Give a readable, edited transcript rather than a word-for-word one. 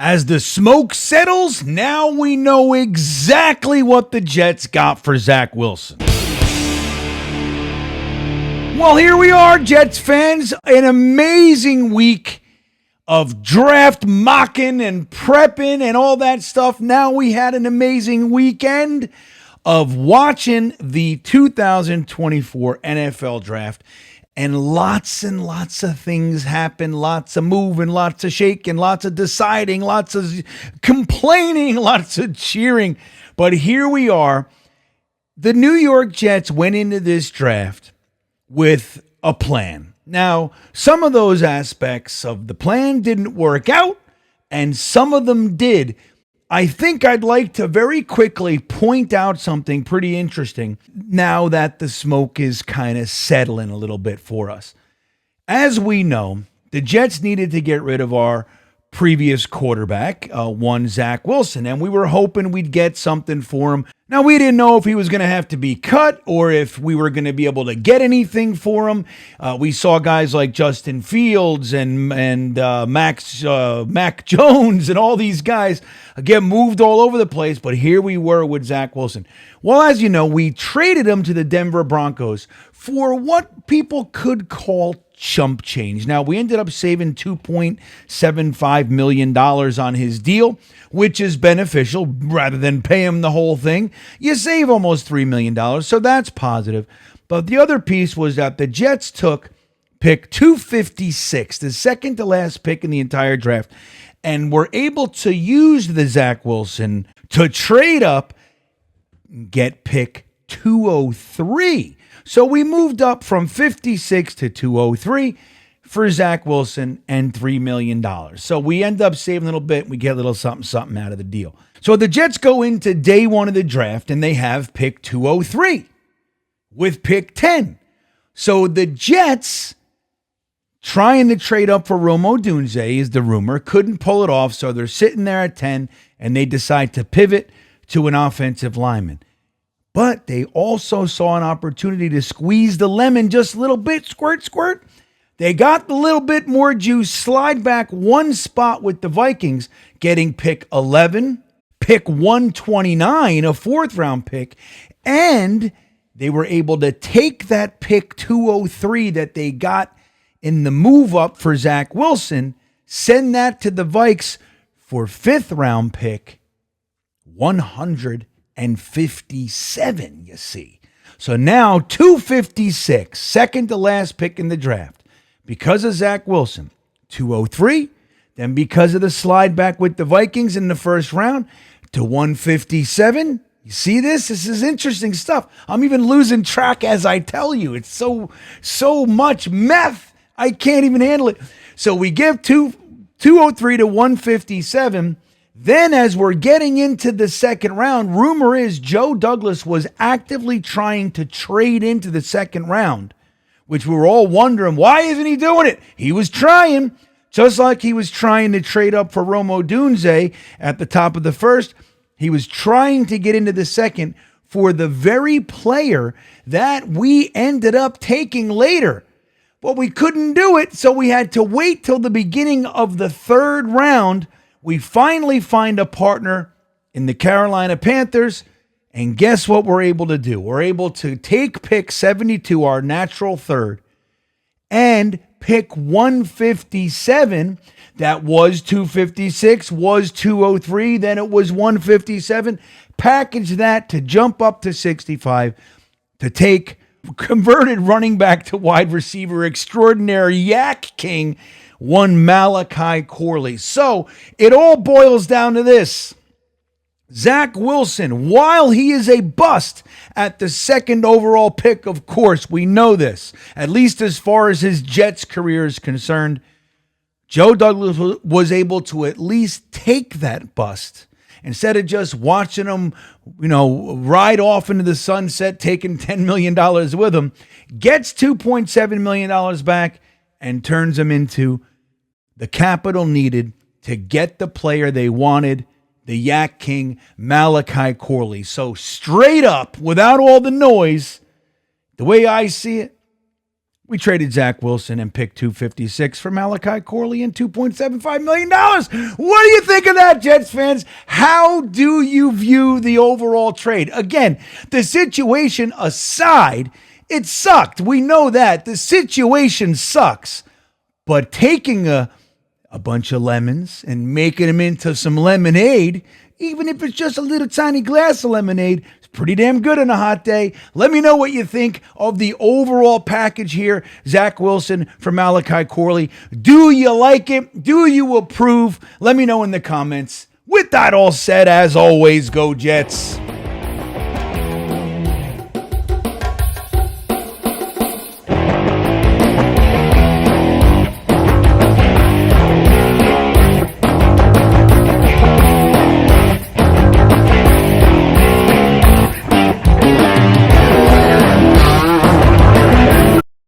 As the smoke settles, now we know exactly what the Jets got for Zach Wilson. Well, here we are, Jets fans. An amazing week of draft mocking and prepping and all that stuff. Now we had an amazing weekend of watching the 2024 NFL draft. And lots of things happen, lots of moving, lots of shaking, lots of deciding, lots of complaining, lots of cheering. But here we are. The New York Jets went into this draft with a plan. Now, some of those aspects of the plan didn't work out, and some of them did. I think I'd like to very quickly point out something pretty interesting now that the smoke is kind of settling a little bit for us. As we know, the Jets needed to get rid of our previous quarterback, one Zach Wilson, and we were hoping we'd get something for him. Now, we didn't know if he was going to have to be cut or if we were going to be able to get anything for him. We saw guys like Justin Fields and Mac Jones and all these guys get moved all over the place, but here we were with Zach Wilson. Well, as you know, we traded him to the Denver Broncos for what people could call chump change. Now, we ended up saving $2.75 million on his deal, which is beneficial. Rather than pay him the whole thing, you save almost $3 million, so that's positive. But the other piece was that the Jets took pick 256, the second to last pick in the entire draft, and were able to use the Zach Wilson to trade up and get pick 203. So we moved up from 56 to 203 for Zach Wilson and $3 million. So we end up saving a little bit. We get a little something out of the deal. So the Jets go into day one of the draft and they have pick 203 with pick 10. So the Jets, trying to trade up for Rome Odunze is the rumor, couldn't pull it off. So they're sitting there at 10 and they decide to pivot to an offensive lineman. But they also saw an opportunity to squeeze the lemon just a little bit, squirt, squirt. They got a little bit more juice, slide back one spot with the Vikings, getting pick 11, pick 129, a fourth-round pick, and they were able to take that pick 203 that they got in the move-up for Zach Wilson, send that to the Vikes for fifth-round pick 157, you see. So now 256, second to last pick in the draft. Because of Zach Wilson, 203. Then because of the slide back with the Vikings in the first round to 157. You see this? This is interesting stuff. I'm even losing track as I tell you. It's so much meth. I can't even handle it. So we give 203 to 157. Then as we're getting into the second round, rumor is Joe Douglas was actively trying to trade into the second round, which we were all wondering, why isn't he doing it? He was trying, just like he was trying to trade up for Rome Odunze at the top of the first. He was trying to get into the second for the very player that we ended up taking later. But we couldn't do it, so we had to wait till the beginning of the third round. We finally find a partner in the Carolina Panthers, and guess what we're able to do? We're able to take pick 72, our natural third, and pick 157. That was 256, was 203, then it was 157. Package that to jump up to 65 to take converted running back to wide receiver extraordinaire Yak King, one Malachi Corley. So it all boils down to this. Zach Wilson, while he is a bust at the second overall pick, of course, we know this, at least as far as his Jets career is concerned, Joe Douglas was able to at least take that bust. Instead of just watching him, ride off into the sunset, taking $10 million with him, gets $2.7 million back and turns him into the capital needed to get the player they wanted, the Yak King, Malachi Corley. So straight up, without all the noise, the way I see it, We traded Zach Wilson and picked 256 for Malachi Corley and $2.75 million. What do you think of that, Jets fans? How do you view the overall trade? Again, the situation aside, it sucked. We know that. The situation sucks. But taking a bunch of lemons and making them into some lemonade, even if it's just a little tiny glass of lemonade, it's pretty damn good on a hot day. Let me know what you think of the overall package here. Zach Wilson for Malachi Corley. Do you like it? Do you approve? Let me know in the comments. With that all said, as always, go Jets.